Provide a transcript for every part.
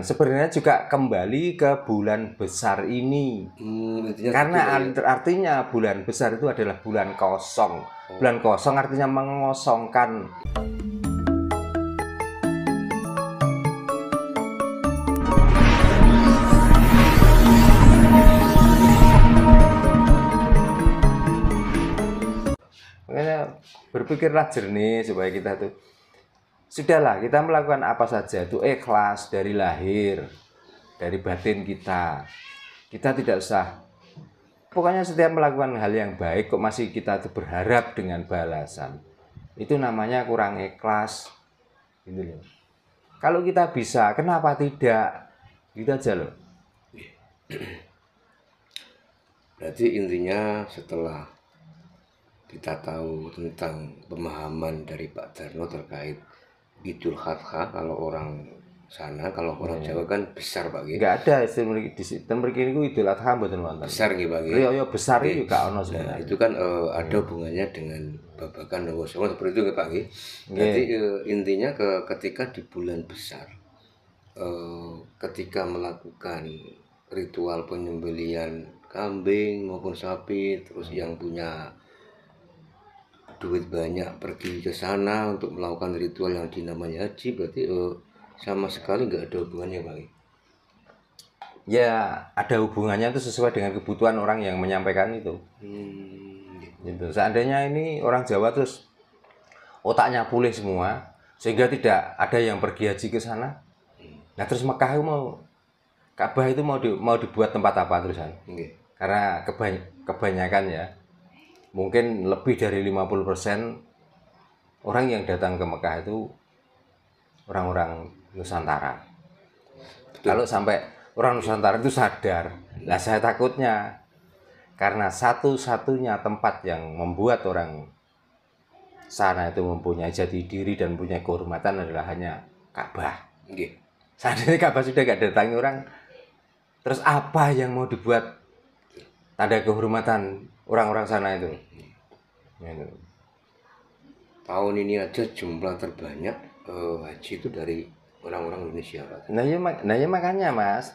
sebenarnya juga kembali ke bulan besar ini. Karena artinya bulan besar itu adalah bulan kosong. Bulan kosong artinya mengosongkan. Makanya berpikirlah jernih supaya kita tuh sudahlah, kita melakukan apa saja itu ikhlas dari lahir, dari batin kita. Kita tidak usah, pokoknya setiap melakukan hal yang baik kok masih kita tuh berharap dengan balasan. Itu namanya kurang ikhlas. Gitu loh. Kalau kita bisa, kenapa tidak? Gitu aja loh. Berarti intinya setelah kita tahu tentang pemahaman dari Pak Darno terkait Idul Adha, kalau orang sana, kalau orang Jawa kan besar Pak. Enggak ada istilah di sistem mriki niku Idul Adha mboten wonten. Besar nggih Pak. Riyo besar itu gak ono sebenarnya. Nah, itu kan ada hubungannya dengan babakan Nawa Songo seperti itu Pak. Jadi intinya ketika di bulan besar, ketika melakukan ritual penyembelihan kambing maupun sapi, terus yang punya duit banyak pergi ke sana untuk melakukan ritual yang dinamanya haji, berarti sama sekali nggak ada hubungannya Pak. Ya ada hubungannya itu sesuai dengan kebutuhan orang yang menyampaikan itu. Gitu. Seandainya ini orang Jawa terus otaknya pulih semua sehingga tidak ada yang pergi haji ke sana. Nah terus Mekah itu Ka'bah itu mau dibuat tempat apa terusan? Karena kebanyakan ya, mungkin lebih dari 50% orang yang datang ke Mekah itu orang-orang Nusantara. Betul. Kalau sampai orang Nusantara itu sadar, lah saya takutnya karena satu-satunya tempat yang membuat orang sana itu mempunyai jati diri dan punya kehormatan adalah hanya Ka'bah. Seandainya Ka'bah sudah gak datangi orang, terus apa yang mau dibuat tanda kehormatan orang-orang sana itu? Tahun ini aja jumlah terbanyak haji itu dari orang-orang Indonesia Pak. Nah ya makanya Mas,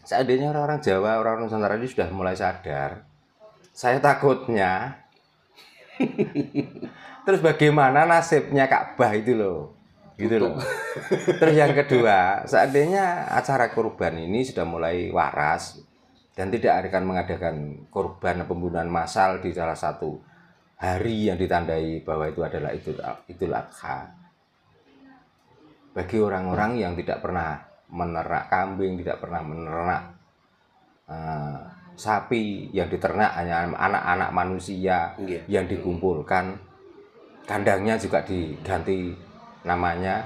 seandainya orang-orang Jawa, orang Nusantara ini sudah mulai sadar, saya takutnya terus bagaimana nasibnya Ka'bah itu loh, gitu loh. Terus yang kedua, seandainya acara kurban ini sudah mulai waras dan tidak akan mengadakan kurban pembunuhan massal di salah satu hari yang ditandai bahwa itu adalah Idul Adha. Bagi orang-orang yang tidak pernah menernak kambing, tidak pernah menernak sapi, yang diternak hanya anak-anak manusia yang dikumpulkan, kandangnya juga diganti namanya,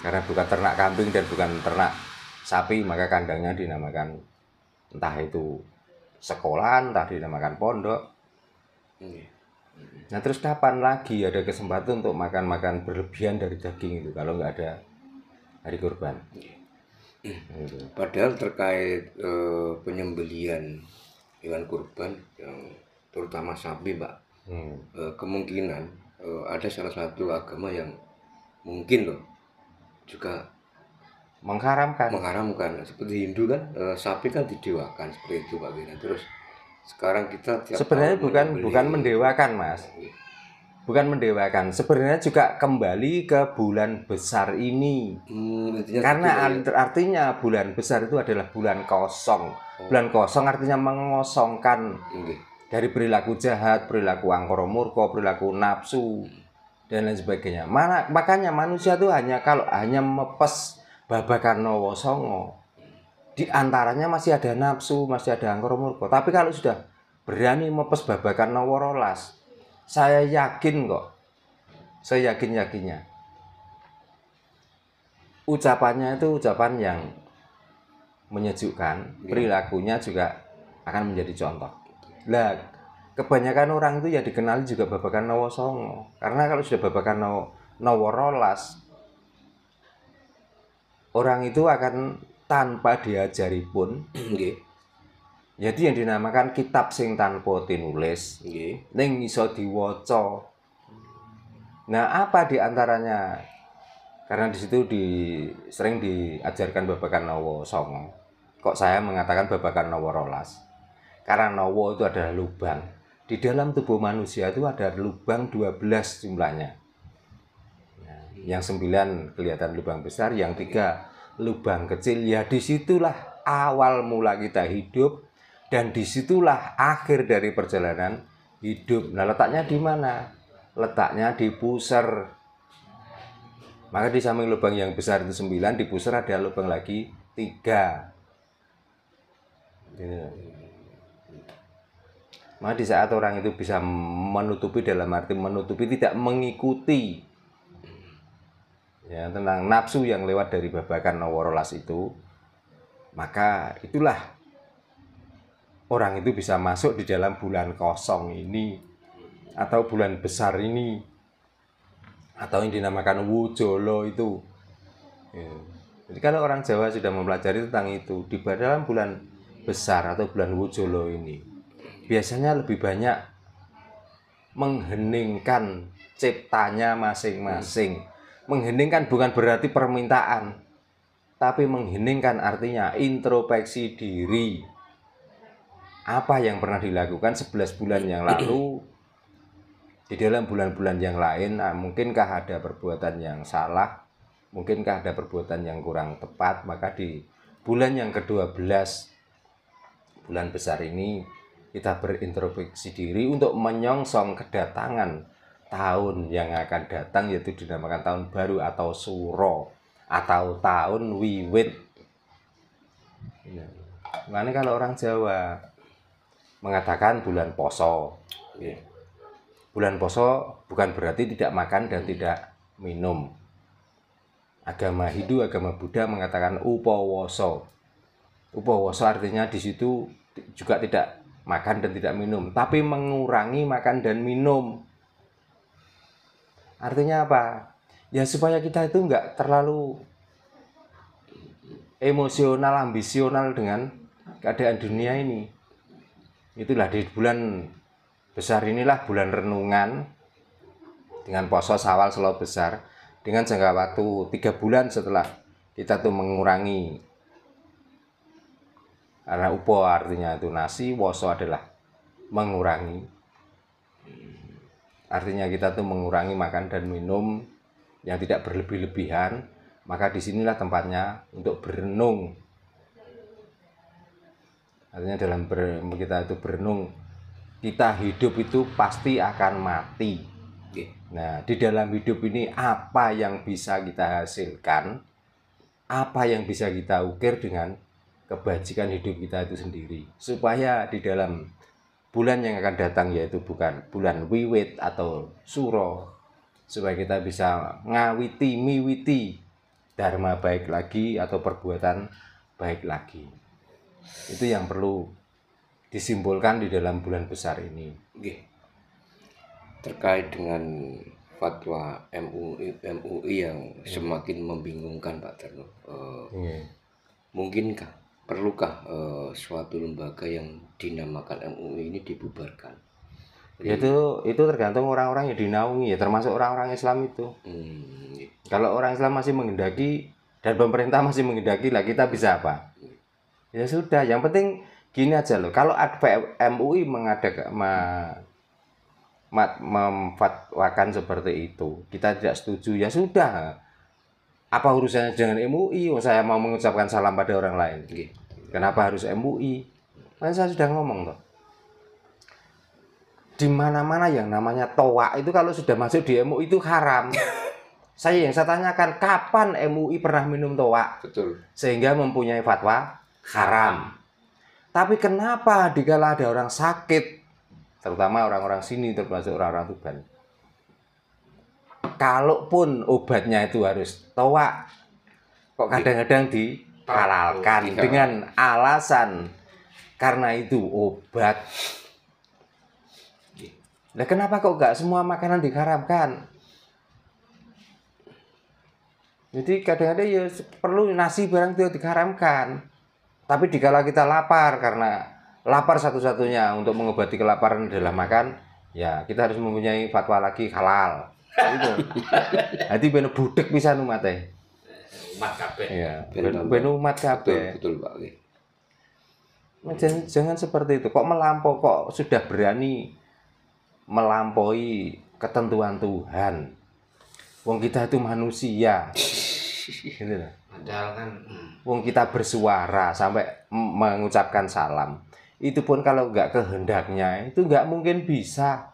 karena bukan ternak kambing dan bukan ternak sapi, maka kandangnya dinamakan entah itu sekolah, entah dinamakan pondok. Nah terus kapan lagi ada kesempatan untuk makan-makan berlebihan dari daging itu kalau nggak ada hari kurban? Padahal terkait penyembelihan hewan kurban yang terutama sapi Pak, kemungkinan ada salah satu agama yang mungkin loh juga mengharamkan seperti Hindu kan, sapi kan didewakan seperti itu Pak. Terus sekarang kita sebenarnya bukan mendewakan Mas, bukan mendewakan, sebenarnya juga kembali ke bulan besar ini. Karena artinya bulan besar itu adalah bulan kosong. Bulan kosong artinya mengosongkan dari perilaku jahat, perilaku angkara murka, perilaku nafsu dan lain sebagainya. Makanya manusia itu kalau hanya mepes babakan Nawa Songo, di antaranya masih ada nafsu, masih ada angkara murka. Tapi kalau sudah berani mepes babakan Nawa Rolas, saya yakin kok, saya yakinnya ucapannya itu ucapan yang menyejukkan, perilakunya juga akan menjadi contoh. Lah, kebanyakan orang itu ya dikenali juga babakan Nawa Songo, karena kalau sudah babakan Nawa Rolas, orang itu akan tanpa diajari pun, jadi yang dinamakan kitab sing tanpa tinulis, ning iso diwaca. Nah, apa diantaranya Karena di situ sering diajarkan babakan Nowo Songo. Kok saya mengatakan babakan Nowo Rolas? Karena Nowo itu adalah lubang. Di dalam tubuh manusia itu ada lubang 12 jumlahnya. Yang 9 kelihatan lubang besar, yang 3 lubang kecil. Ya disitulah awal mula kita hidup dan disitulah akhir dari perjalanan hidup. Nah, letaknya di mana? Letaknya di pusar. Maka di samping lubang yang besar itu 9, di pusar ada lubang lagi 3. Maka di saat orang itu bisa menutupi, dalam arti menutupi tidak mengikuti ya, tentang nafsu yang lewat dari babakan Nowo Rolas itu, maka itulah orang itu bisa masuk di dalam bulan kosong ini atau bulan besar ini, atau yang dinamakan Wujolo itu ya. Jadi kalau orang Jawa sudah mempelajari tentang itu, di dalam bulan besar atau bulan Wujolo ini biasanya lebih banyak mengheningkan ciptanya masing-masing. Mengheningkan bukan berarti permintaan, tapi mengheningkan artinya introspeksi diri. Apa yang pernah dilakukan 11 bulan yang lalu, di dalam bulan-bulan yang lain, mungkinkah ada perbuatan yang salah, mungkinkah ada perbuatan yang kurang tepat. Maka di bulan yang ke-12, bulan besar ini, kita berintrospeksi diri untuk menyongsong kedatangan tahun yang akan datang, yaitu dinamakan tahun baru atau Suro atau tahun Wiwit. Makanya kalau orang Jawa mengatakan bulan Poso, bulan Poso bukan berarti tidak makan dan tidak minum. Agama Hindu, agama Buddha mengatakan upawoso. Upawoso artinya di situ juga tidak makan dan tidak minum, tapi mengurangi makan dan minum. Artinya apa? Ya supaya kita itu enggak terlalu emosional, ambisional dengan keadaan dunia ini. Itulah di bulan besar inilah bulan renungan dengan poso Syawal Selo Besar, dengan jangka waktu 3 bulan setelah kita tuh mengurangi, karena upo artinya itu nasi, woso adalah mengurangi, artinya kita tuh mengurangi makan dan minum yang tidak berlebih-lebihan. Maka disinilah tempatnya untuk berenung. Artinya dalam kita itu berenung, kita hidup itu pasti akan mati. Nah, di dalam hidup ini apa yang bisa kita hasilkan, apa yang bisa kita ukir dengan kebajikan hidup kita itu sendiri, supaya di dalam bulan yang akan datang, yaitu bukan bulan Wiwit atau Suro, supaya kita bisa ngawiti, miwiti dharma baik lagi atau perbuatan baik lagi. Itu yang perlu disimpulkan di dalam bulan besar ini. Terkait dengan fatwa MUI yang semakin membingungkan, Pak Terno, mungkinkah, perlukah suatu lembaga yang dinamakan MUI ini dibubarkan? Itu tergantung orang-orang yang dinaungi, ya termasuk orang-orang Islam itu. Kalau orang Islam masih menghendaki dan pemerintah masih menghendaki, lah kita bisa apa? Ya sudah, yang penting gini aja loh. Kalau MUI memfatwakan seperti itu, kita tidak setuju, ya sudah. Apa urusannya dengan MUI? Saya mau mengucapkan salam pada orang lain. Kenapa harus MUI? Kan saya sudah ngomong loh. Di mana-mana yang namanya toa itu kalau sudah masuk di MUI itu haram. Saya tanyakan, kapan MUI pernah minum toa? Betul. Sehingga mempunyai fatwa haram. Tapi kenapa dikala ada orang sakit, terutama orang-orang sini, termasuk orang-orang Tuban, kalaupun obatnya itu harus toa, kok kadang-kadang dihalalkan dengan alasan karena itu obat. Nah, kenapa kok nggak semua makanan diharamkan? Jadi kadang-kadang ya perlu nasi barang itu diharamkan. Tapi dikala kita lapar, karena lapar satu-satunya untuk mengobati kelaparan adalah makan, ya kita harus mempunyai fatwa lagi halal. Itu. Hati ben budek pisan umate. Umat kabeh. Iya, ben umat kabeh. Betul Pak. Jangan seperti itu. Kok melampau, kok sudah berani melampaui ketentuan Tuhan. Wong kita itu manusia. Gitu loh. Padahal kan Wong kita bersuara sampai mengucapkan salam. Itu pun kalau nggak kehendaknya, itu nggak mungkin bisa.